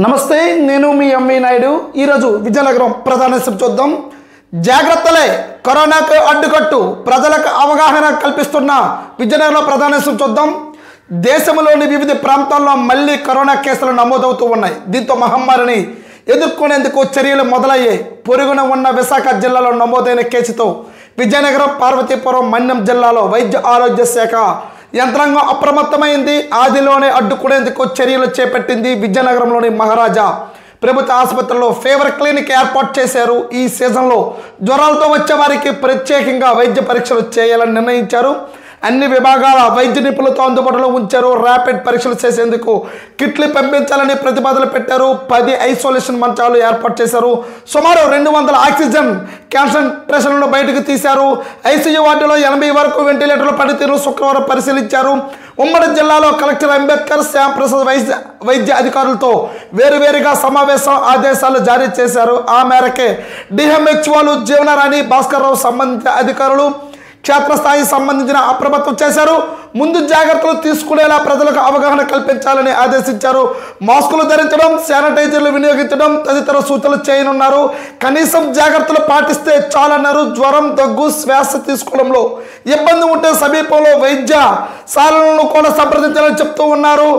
నమస్తే నేను మీ ఎంవి నాయుడు ఈరోజు విజయనగరం ప్రధాన చూద్దాం జాగ్రత్తలే కరోనాకు అడ్డుకట్టు ప్రజలకు అవగాహన కల్పిస్తున్న విజయనగరం ప్రధాన చూద్దాం దేశంలోని వివిధ ప్రాంతాల్లో మళ్ళీ కరోనా కేసులు నమోదవుతూ ఉన్నాయి దీంతో మహమ్మారిని ఎదుర్కొనేందుకు చర్యలు మొదలయ్యాయి పొరుగున ఉన్న విశాఖ జిల్లాలో నమోదైన కేసుతో విజయనగరం పార్వతీపురం మన్యం జిల్లాలో వైద్య ఆరోగ్య శాఖ యంత్రాంగం అప్రమత్తమైంది ఆదిలోనే అడ్డుకునేందుకు చర్యలు చేపట్టింది విజయనగరంలోని మహారాజా ప్రభుత్వ ఆసుపత్రిలో ఫీవర్ క్లినిక్ ఏర్పాటు చేశారు ఈ సీజన్లో జ్వరాలతో వచ్చే వారికి ప్రత్యేకంగా వైద్య పరీక్షలు చేయాలని నిర్ణయించారు అన్ని విభాగాల వైద్య నిపుణులతో అందుబాటులో ఉంచారు ర్యాపిడ్ పరీక్షలు చేసేందుకు కిట్లు పంపించాలని ప్రతిపాదనలు పెట్టారు 10 ఐసోలేషన్ మంచాలు ఏర్పాటు చేశారు సుమారు 200 ఆక్సిజన్ కాన్సంట్రేషన్లను బయటకు తీశారు ఐసీయూ వార్డులో 80 వరకు వెంటిలేటర్ల పనితీరు శుక్రవారం పరిశీలించారు ఉమ్మడి జిల్లాలో కలెక్టర్ అంబేద్కర్ శ్యాంప్రసాద్ వైద్య అధికారులతో వేరువేరుగా సమావేశం ఆదేశాలు జారీ చేశారు ఆ మేరకే డిఎంహెచ్ఓలు జీవనరాణి భాస్కర్ రావు సంబంధిత అధికారులు క్షేత్రస్థాయి సంబంధించిన అప్రమత్తం చేశారు ముందు జాగ్రత్తలు తీసుకునేలా ప్రజలకు అవగాహన కల్పించాలని ఆదేశించారు మాస్కులు ధరించడం శానిటైజర్లు వినియోగించడం తదితర సూచనలు చేయనున్నారు కనీసం జాగ్రత్తలు పాటిస్తే చాలన్నారు జ్వరం దగ్గు శ్వాస తీసుకోవడంలో ఇబ్బంది ఉంటే సమీపంలో వైద్యశాలలను కూడా సంప్రదించాలని చెప్తూ ఉన్నారు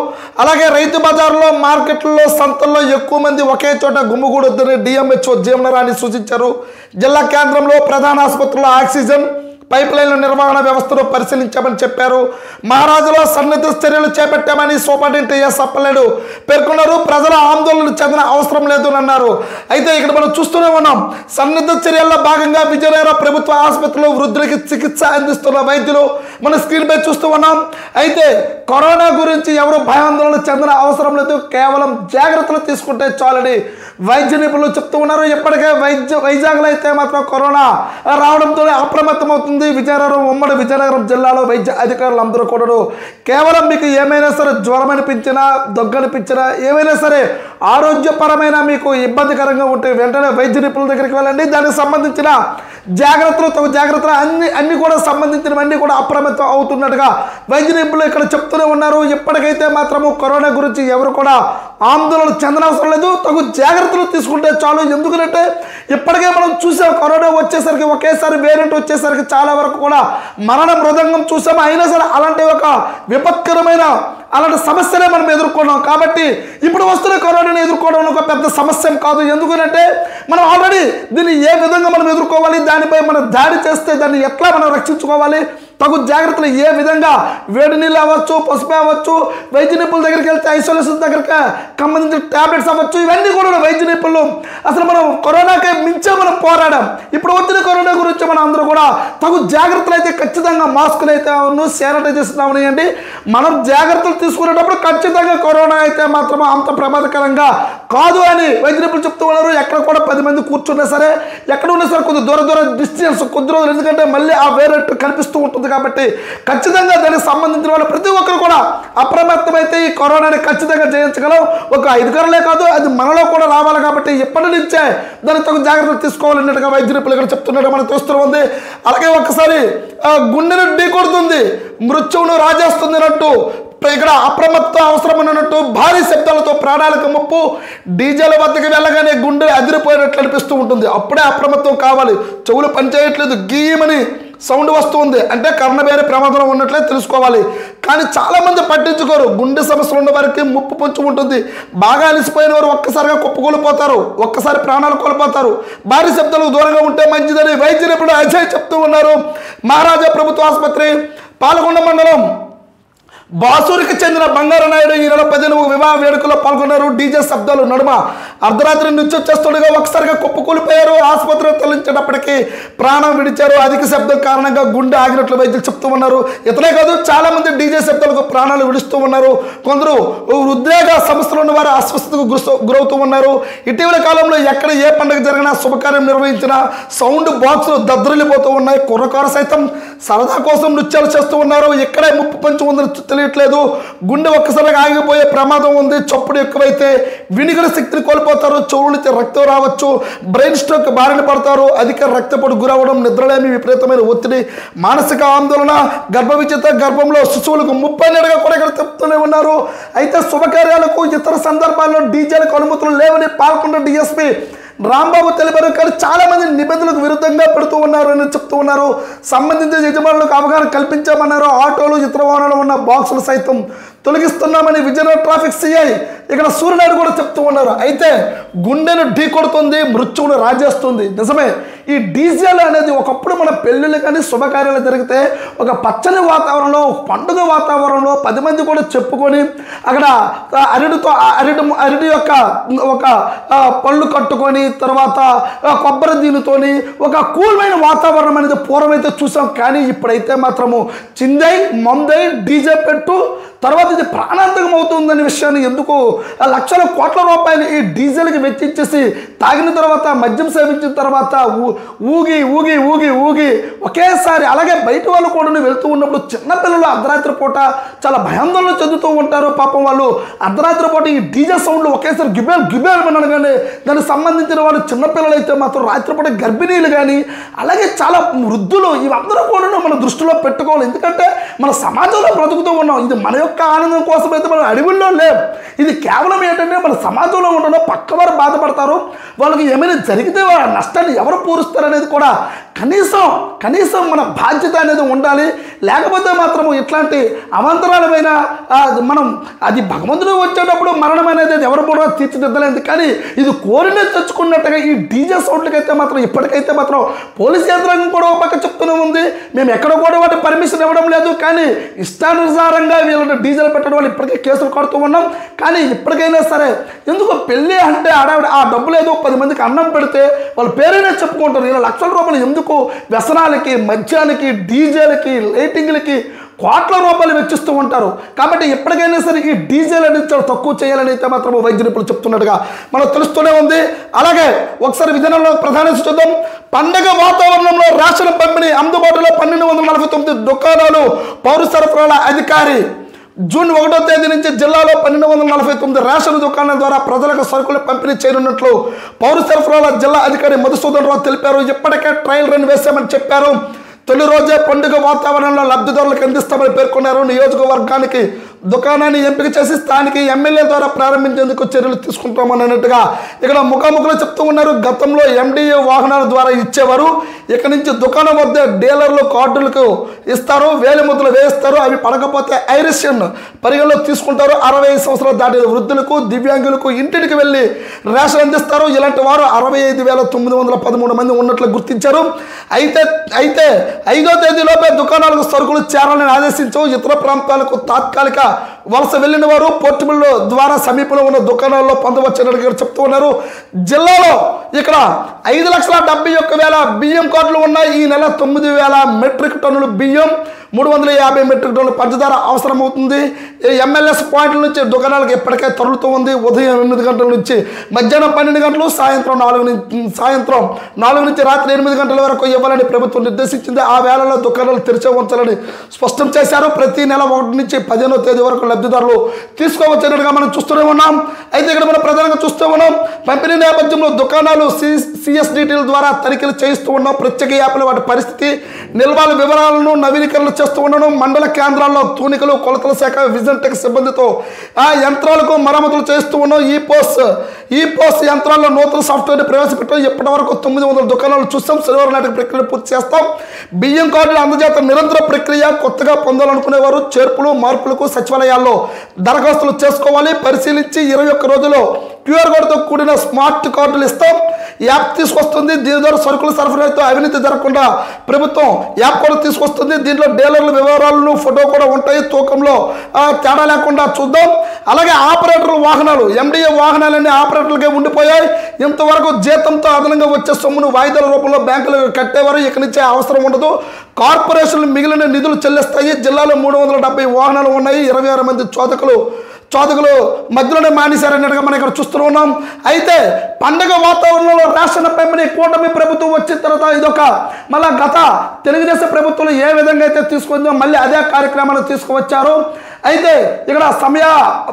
అలాగే రైతు బజార్లో మార్కెట్లలో సంతల్లో ఎక్కువ మంది ఒకే చోట గుమ్మిగూడొద్దని డిఎంహెచ్ఓ జీవనరాణి సూచించారు జిల్లా కేంద్రంలో ప్రధాన ఆసుపత్రిలో ఆక్సిజన్ పైప్ లైన్ల నిర్వహణ వ్యవస్థను పరిశీలించామని చెప్పారు మహారాజులో సన్నిహిత చర్యలు చేపట్టామని సూపరింటెండెంట్ ఎస్ అప్పలేడు పేర్కొన్నారు ప్రజల ఆందోళన చెందిన అవసరం లేదు అన్నారు అయితే ఇక్కడ మనం చూస్తూనే ఉన్నాం సన్నిహిత చర్యల్లో భాగంగా విజయనగరం ప్రభుత్వ ఆసుపత్రిలో వృద్ధులకి చికిత్స అందిస్తున్న వైద్యులు మన స్క్రీన్ పై చూస్తూ ఉన్నాం అయితే కరోనా గురించి ఎవరు భయాందోళన చెందిన అవసరం లేదు కేవలం జాగ్రత్తలు తీసుకుంటే చాలని వైద్య నిపుణులు చెప్తూ ఉన్నారు ఇప్పటికే వైజాగ్లో అయితే మాత్రం కరోనా రావడంతో అప్రమత్తమవుతుంది విజయనగరం ఉమ్మడి విజయనగరం జిల్లాలో వైద్య అధికారులు అందరూ కూడా కేవలం మీకు ఏమైనా సరే జ్వరం అనిపించినా దగ్గు అనిపించినా ఏమైనా సరే ఆరోగ్యపరమైన మీకు ఇబ్బందికరంగా ఉంటే వెంటనే వైద్య నిపుణుల దగ్గరికి వెళ్ళండి దానికి సంబంధించిన జాగ్రత్తలు జాగ్రత్తలు అన్ని కూడా సంబంధించినవన్నీ కూడా అప్రమత్తం అవుతున్నట్టుగా వైద్య నిపుణులు ఇక్కడ చెప్తూనే ఉన్నారు ఇప్పటికైతే మాత్రము కరోనా గురించి ఎవరు కూడా ఆందోళన చెందనవసరం లేదు తగు జాగ్రత్తలు తీసుకుంటే చాలు ఎందుకంటే ఇప్పటికే మనం చూసాం కరోనా వచ్చేసరికి ఒకేసారి వేరియంట్ వచ్చేసరికి చాలా వరకు కూడా మరణ మృదంగం చూసాము అయినా సరే అలాంటి ఒక విపత్కరమైన అలాంటి సమస్యనే మనం ఎదుర్కొన్నాం కాబట్టి ఇప్పుడు వస్తున్న కరోనాని ఎదుర్కోవడం ఒక పెద్ద సమస్య కాదు ఎందుకంటే మనం ఆల్రెడీ దీన్ని ఏ విధంగా మనం ఎదుర్కోవాలి దానిపై మనం దాడి చేస్తే దాన్ని ఎట్లా మనం రక్షించుకోవాలి తగు జాగ్రత్తలు ఏ విధంగా వేడి నీళ్ళు అవ్వచ్చు పసుపు అవ్వచ్చు వైద్య నిపుణుల దగ్గరికి వెళ్తే ఐసోలేషన్ దగ్గరికి సంబంధించిన టాబ్లెట్స్ అవ్వచ్చు ఇవన్నీ కూడా వైద్య నిపుణులు అసలు మనం కరోనాకే మించే మనం పోరాడాం ఇప్పుడు వచ్చిన కరోనా గురించి మనం అందరూ కూడా తగు జాగ్రత్తలు అయితే ఖచ్చితంగా మాస్కులు అయితే శానిటైజేషన్ అవనియండి మనం జాగ్రత్తలు తీసుకునేటప్పుడు ఖచ్చితంగా కరోనా అయితే మాత్రం అంత ప్రమాదకరంగా కాదు అని వైద్య నిపుణులు చెప్తూ ఉన్నారు ఎక్కడ కూడా 10 మంది కూర్చున్నా సరే ఎక్కడ ఉన్నా సరే కొద్ది దూర డిస్టెన్స్ కొద్ది రోజులు ఎందుకంటే మళ్ళీ ఆ వేరేట్టు కనిపిస్తూ ఉంటుంది కాబట్టి ఖచ్చితంగా దానికి సంబంధించిన వాళ్ళు ప్రతి ఒక్కరు కూడా అప్రమత్తమైతే ఈ కరోనాని ఖచ్చితంగా జయించగలం ఒక అధికారులే కాదు అది మనలో కూడా రావాలి కాబట్టి ఎప్పటి నుంచే దానికి తగు జాగ్రత్తలు తీసుకోవాలన్నట్టుగా వైద్య నిపుణులు ఇక్కడ చెప్తున్నట్టు మనకు తెలుస్తూ ఉంది అలాగే ఒక్కసారి గుండెను ఢీకొడుతుంది మృత్యువును రాజేస్తుంది అన్నట్టు ఇక్కడ అప్రమత్తం అవసరమన్నట్టు భారీ శబ్దాలతో ప్రాణాలకు ముప్పు డీజేల వద్దకు వెళ్ళగానే గుండె అదిరిపోయినట్లు అనిపిస్తూ ఉంటుంది అప్పుడే అప్రమత్తం కావాలి చెవులు పనిచేయట్లేదు గీయమని సౌండ్ వస్తుంది అంటే కర్ణబేరి ప్రమాదంలో ఉన్నట్లే తెలుసుకోవాలి కానీ చాలామంది పట్టించుకోరు గుండె సమస్యలు ఉన్న వారికి ముప్పు పొంచి ఉంటుంది బాగా అలిసిపోయిన వారు ఒక్కసారిగా కుప్పకూలిపోతారు ఒక్కసారి ప్రాణాలు కోల్పోతారు భారీ శబ్దాలకు దూరంగా ఉంటే మంచిదని వైద్య నిపుణులు అజయ్ చెప్తూ ఉన్నారు మహారాజా ప్రభుత్వ ఆసుపత్రి పాలకొండ మండలం బాసూరికి చెందిన బంగారు నాయుడు ఈ నెల 15 వివాహ వేడుకలో పాల్గొన్నారు డీజే శబ్దాలు నడుమ అర్ధరాత్రి నృత్యం చేస్తుండగా ఒకసారిగా కుప్పకూలిపోయారు ఆసుపత్రిలో తరలించేటప్పటికీ ప్రాణం విడిచారు అధిక శబ్దం కారణంగా గుండె ఆగినట్లు వైద్యులు చెప్తూ ఉన్నారు ఇతనే కాదు చాలా మంది డీజే శబ్దాలకు ప్రాణాలు విడుస్తూ ఉన్నారు కొందరు ఉద్రేక సమస్యలు ఉన్న వారు అస్వస్థతకు గురవుతూ ఉన్నారు ఇటీవల కాలంలో ఎక్కడ ఏ పండుగ జరిగినా శుభకార్యం నిర్వహించినా సౌండ్ బాక్సులు దద్దరిల్లిపోతూ ఉన్నాయి కుర్రకారు సైతం సరదా కోసం నృత్యాలు చేస్తూ ఉన్నారు ఇక్కడే ముప్పు పంచి ఉందని తెలియట్లేదు. గుండె ఒక్కసారిగా ఆగిపోయే ప్రమాదం ఉంది. చప్పుడు ఎక్కువైతే వినికిడి శక్తిని కోల్పోతారు. చెవుల నుంచి రక్తం రావచ్చు. బ్రెయిన్ స్ట్రోక్ బారిన పడతారు. అధిక రక్తపోటు గురవడం, నిద్రలేమి, విపరీతమైన ఒత్తిడి, మానసిక ఆందోళన, గర్భ విచిత, గర్భంలో శిశువులకు 30 నెలలుగా కూడా ఇక్కడ చెప్తూనే ఉన్నారు. అయితే శుభకార్యాలకు ఇతర సందర్భాల్లో డీజేలకు అనుమతులు లేవని పాల్గొన్న డిఎస్పీ రాంబాబు తెలిపారు. కానీ చాలా మంది నిబంధనలకు విరుద్ధంగా పెడుతూ ఉన్నారు అని చెప్తూ ఉన్నారు. సంబంధించిన యజమానులకు అవగాహన కల్పించామన్నారు. ఆటోలు, ఇతర వాహనాలు ఉన్న బాక్సులు సైతం తొలగిస్తున్నామని విజయనగరం ట్రాఫిక్ సిఐ ఇక్కడ సూర్యనాయుడు కూడా చెప్తూ ఉన్నారు. అయితే గుండెను ఢీ కొడుతుంది, మృత్యువును రాజేస్తుంది. నిజమే, ఈ డీజిల్ అనేది ఒకప్పుడు మన పెళ్ళిళ్ళు కానీ శుభకార్యాలు జరిగితే ఒక పచ్చని వాతావరణంలో, ఒక పండుగ వాతావరణంలో 10 మంది కూడా చెప్పుకొని అక్కడ అరటి యొక్క ఒక పళ్ళు కట్టుకొని తర్వాత కొబ్బరి దీనితోని ఒక కూల్మైన వాతావరణం అనేది పూర్వమైతే చూసాం. కానీ ఇప్పుడైతే మాత్రము చిందై మందై డీజే పెట్టు తర్వాత ఇది ప్రాణాంతకం అవుతుందనే విషయాన్ని ఎందుకు లక్షల కోట్ల రూపాయలు ఈ డీజిల్కి వెచ్చించేసి తాగిన తర్వాత మద్యం సేవించిన తర్వాత ఊగి ఊగి ఊగి ఊగి ఒకేసారి అలాగే బయట వాళ్ళు కూడా వెళ్తూ ఉన్నప్పుడు చిన్నపిల్లలు అర్ధరాత్రి పూట చాలా భయాందోళన చెందుతూ ఉంటారు. పాపం వాళ్ళు అర్ధరాత్రి పూట ఈ డీజే సౌండ్లు ఒకేసారి గిబేల్ వినడం కానీ దానికి సంబంధించిన వాళ్ళు చిన్నపిల్లలు అయితే మాత్రం రాత్రిపూట గర్భిణీలు కానీ అలాగే చాలా వృద్ధులు ఇవందరూ కూడా మనం దృష్టిలో పెట్టుకోవాలి. ఎందుకంటే మన సమాజంలో బ్రతుకుతూ ఉన్నాం. ఇది మన యొక్క ఆనందం కోసం అయితే మనం అడవుల్లో లేవు. ఇది కేవలం ఏంటంటే మన సమాజంలో ఉండడం పక్కవారు బాధపడతారు. వాళ్ళకి ఏమైనా జరిగితే వాళ్ళ నష్టాన్ని ఎవరు పూరుస్తారు అనేది కూడా కనీసం మన బాధ్యత అనేది ఉండాలి. లేకపోతే మాత్రము ఇట్లాంటి అవంతరాలమైన మనం అది భగవంతుడు వచ్చేటప్పుడు మరణం అనేది ఎవరు కూడా తీర్చిదిద్దలేదు. కానీ ఇది కోరినే తెచ్చుకున్నట్టుగా ఈ డీజే సౌండ్లకైతే మాత్రం ఇప్పటికైతే మాత్రం పోలీస్ యంత్రాంగం కూడా ఒక పక్క చెప్తూనే ఉంది. మేము ఎక్కడ కూడా వాటి పర్మిషన్ ఇవ్వడం లేదు. కానీ ఇష్టానుసారంగా వీళ్ళని డీజిల్ పెట్టడం వల్ల ఇప్పటికే కేసులు కడుతూ ఉన్నాం. కానీ ఇప్పటికైనా సరే ఎందుకు పెళ్ళి అంటే ఆ డబ్బులు ఏదో 10 మందికి అన్నం పెడితే వాళ్ళ పేరైనా చెప్పుకుంటారు. ఇలా లక్షల రూపాయలు ఎందుకు వ్యసనాలకి, మద్యానికి, డీజేలకి, లైటింగ్లకి కోట్ల రూపాయలు వెచ్చిస్తూ ఉంటారు. కాబట్టి ఎప్పటికైనా సరే ఈ డీజిల్ అనేది చాలా తక్కువ చేయాలని అయితే మాత్రం వైద్య నిపుణులు చెప్తున్నట్టుగా మనకు తెలుస్తూనే ఉంది. అలాగే ఒకసారి విజయనగరంలో ప్రధాన చూద్దాం. పండగ వాతావరణంలో రేషన్ పంపిణీ అందుబాటులో 1249 దుకాణాలు. పౌర సరఫరాల అధికారి జూన్ 1వ తేదీ నుంచి జిల్లాలో 1249 రేషన్ దుకాణాల ద్వారా ప్రజలకు సరుకులు పంపిణీ చేయనున్నట్లు పౌర సరఫరాల జిల్లా అధికారి మధుసూదన్ రావు తెలిపారు. ఇప్పటికే ట్రయల్ రన్ వేశామని చెప్పారు. తొలి రోజే పండుగ వాతావరణంలో లబ్ధిదారులకు అందిస్తామని పేర్కొన్నారు. నియోజకవర్గానికి దుకాణాన్ని ఎంపిక చేసి స్థానిక ఎమ్మెల్యే ద్వారా ప్రారంభించేందుకు చర్యలు తీసుకుంటామని అన్నట్టుగా ఇక్కడ ముఖాముఖులు చెప్తూ ఉన్నారు. గతంలో ఎండిఏ వాహనాల ద్వారా ఇచ్చేవారు. ఇక నుంచి దుకాణం వద్ద డీలర్లు కార్డులకు ఇస్తారు, వేలి ముద్రలు వేయిస్తారు. అవి పడకపోతే ఐరిషన్ పరిగణలో తీసుకుంటారు. 65 సంవత్సరాలు దాటిన వృద్ధులకు, దివ్యాంగులకు ఇంటికి వెళ్ళి రేషన్ అందిస్తారు. ఇలాంటి వారు 65,913 మంది ఉన్నట్లు గుర్తించారు. అయితే 5వ తేదీలోపే దుకాణాలకు సరుకులు చేరాలని ఆదేశించు. ఇతర ప్రాంతాలకు తాత్కాలిక వలస వెళ్ళిన వారు పోర్టబుల్ ద్వారా సమీపంలో ఉన్న దుకాణాల్లో పొందవచ్చని చెప్తూ ఉన్నారు. జిల్లాలో ఇక్కడ 5,71,000 బియ్యం కార్డులు ఉన్నాయి. ఈ నెల 9,000 మెట్రిక్ టన్నులు బియ్యం, 350 మెట్రిక్ టన్నుల పంచదార అవసరమవుతుంది. ఎంఎల్ఎస్ పాయింట్ల నుంచి దుకాణాలకు ఎప్పటికే తరులుతూ ఉంది. ఉదయం 8 గంటల నుంచి మధ్యాహ్నం 12 గంటలు, సాయంత్రం 4 నుంచి రాత్రి 8 గంటల వరకు ఇవ్వాలని ప్రభుత్వం నిర్దేశించింది. ఆ వేళలో దుకాణాలు తెరిచే ఉంచాలని స్పష్టం చేశారు. ప్రతి నెల 1 నుంచి 15వ తేదీ వరకు లబ్ధిదారులు తీసుకోవచ్చన్నట్టుగా మనం చూస్తూనే ఉన్నాం. అయితే ఇక్కడ మనం ప్రధానంగా చూస్తూ ఉన్నాం. పంపిణీ నేపథ్యంలో దుకాణాలు సిఎస్డిటీల ద్వారా తనిఖీలు చేయిస్తూ ఉన్నాం. ప్రత్యేక యాప్లు వాటి పరిస్థితి, నిల్వల వివరాలను నవీకరణ చేస్తూ ఉండడం. మండల కేంద్రాల్లో తూనికలు, కొలతల శాఖ, విజన్ టెక్ సిబ్బందితో ఆ యంత్రాలకు మరమ్మతులు చేస్తూ ఉన్నాం. ఈ పోస్ట్ యంత్రాల్లో నూతన సాఫ్ట్వేర్ ప్రవేశపెట్టాం. ఇప్పటి వరకు 900 దుకాణాలు చూస్తాం. శనివారం నాటికి ప్రక్రియ పూర్తి చేస్తాం. బియ్యం కార్డుల అందజేత నిరంతర ప్రక్రియ. కొత్తగా పొందాలనుకునేవారు చేర్పులు మార్పులకు సచివాలయాల్లో దరఖాస్తులు చేసుకోవాలి. పరిశీలించి 21 రోజుల్లో క్యూఆర్ కోడ్తో కూడిన స్మార్ట్ కార్డులు ఇస్తాం. యాప్ తీసుకొస్తుంది. దీని ద్వారా సరుకుల సరఫరాతో అవినీతి జరగకుండా ప్రభుత్వం యాప్ కూడా తీసుకొస్తుంది. దీంట్లో డీలర్ల వివరాలను ఫోటో కూడా ఉంటాయి. తూకంలో తేడా లేకుండా చూద్దాం. అలాగే ఆపరేటర్ల వాహనాలు, ఎండిఏ వాహనాలన్నీ ఆపరేటర్లకే ఉండిపోయాయి. ఇంతవరకు జీతంతో అదనంగా వచ్చే సొమ్మును వాయిదాల రూపంలో బ్యాంకులకు కట్టేవారు. ఇక నుంచే అవసరం ఉండదు. కార్పొరేషన్లు మిగిలిన నిధులు చెల్లిస్తాయి. జిల్లాలో 370 వాహనాలు ఉన్నాయి. 26 మంది చోదకులు మధ్యలోనే మానేశారన్నట్టుగా మనం ఇక్కడ చూస్తూ ఉన్నాం. అయితే పండగ వాతావరణంలో రేషన్ పంపిణీ కూటమి ప్రభుత్వం వచ్చిన తర్వాత ఇదొక మళ్ళా గత తెలుగుదేశం ప్రభుత్వంలో ఏ విధంగా అయితే తీసుకుందో మళ్ళీ అదే కార్యక్రమాన్ని తీసుకువచ్చారు. అయితే ఇక్కడ సమయ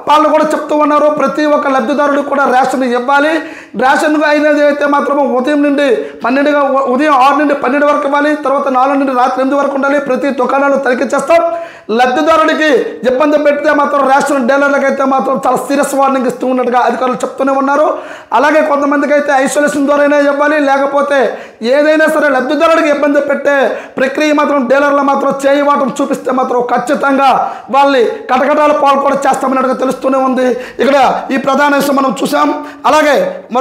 పాలన కూడా చెప్తూ ఉన్నారు. ప్రతి ఒక్క లబ్ధిదారుడు కూడా రేషన్ ఇవ్వాలి. రేషన్ అయినది అయితే మాత్రం ఉదయం 6 నుండి 12 వరకు ఇవ్వాలి. తర్వాత 4 నుండి రాత్రి 8 వరకు ఉండాలి. ప్రతి దుకాణాలు తనిఖీ చేస్తాం. లబ్ధిదారుడికి ఇబ్బంది పెడితే మాత్రం రేషన్ డీలర్లకు అయితే మాత్రం చాలా సీరియస్ వార్నింగ్ ఇస్తూ ఉన్నట్టుగా అధికారులు చెప్తూనే ఉన్నారు. అలాగే కొంతమందికి అయితే ఐసోలేషన్ ద్వారానే ఇవ్వాలి. లేకపోతే ఏదైనా సరే లబ్ధిదారుడికి ఇబ్బంది పెట్టే ప్రక్రియ మాత్రం డీలర్లు మాత్రం చేయవాటం చూపిస్తే మాత్రం ఖచ్చితంగా వాళ్ళని కటకటాల పాలు కూడా చేస్తామన్నట్టుగా తెలుస్తూనే ఉంది. ఇక్కడ ఈ ప్రధాన విషయం మనం చూసాం. అలాగే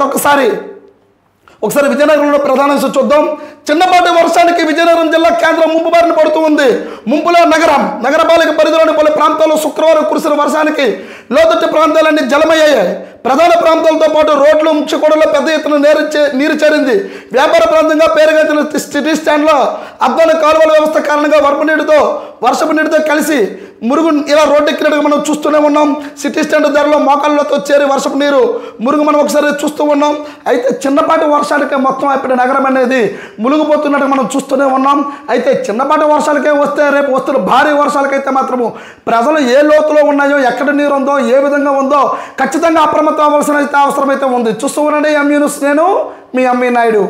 ఒకసారి విజయనగరంలో ప్రధాన విషయం చూద్దాం. చిన్నపాటి వర్షానికి విజయనగరం జిల్లా కేంద్రం ముంపు బారిన పడుతూ ఉంది. ముంపులో నగరపాలిక పరిధిలోని పలు ప్రాంతాల్లో శుక్రవారం కురిసిన వర్షానికి లోతట్టు ప్రాంతాలన్నీ జలమయ్యాయి. ప్రధాన ప్రాంతాలతో పాటు రోడ్లు ముఖ్య కూడల్లో పెద్ద ఎత్తున నీరు చేరింది. వ్యాపార ప్రాంతంగా పేరుగాంచిన సిటీ స్టాండ్లో అద్దాన కాలువల వ్యవస్థ కారణంగా వర్షపు నీటితో కలిసి మురుగు ఇలా రోడ్డు ఎక్కినట్టుగా మనం చూస్తూనే ఉన్నాం. సిటీ స్టాండ్ ధరలో మోకాళ్ళతో చేరి వర్షపు నీరు మురుగు మనం ఒకసారి చూస్తూ ఉన్నాం. అయితే చిన్నపాటి వర్షాలకే మొత్తం ఇప్పుడు నగరం అనేది మునిగిపోతున్నట్టు మనం చూస్తూనే ఉన్నాం. అయితే చిన్నపాటి వర్షాలకే వస్తే రేపు వస్తున్న భారీ వర్షాలకైతే మాత్రము ప్రజలు ఏ లోతులో ఉన్నాయో, ఎక్కడ నీరు ఉందో, ఏ విధంగా ఉందో ఖచ్చితంగా అప్రమత్తం అవ్వాల్సిన అవసరం అయితే ఉంది. చూస్తూ ఉండండి ఎంఈ న్యూస్. నేను మీ ఎంఈ నాయుడు.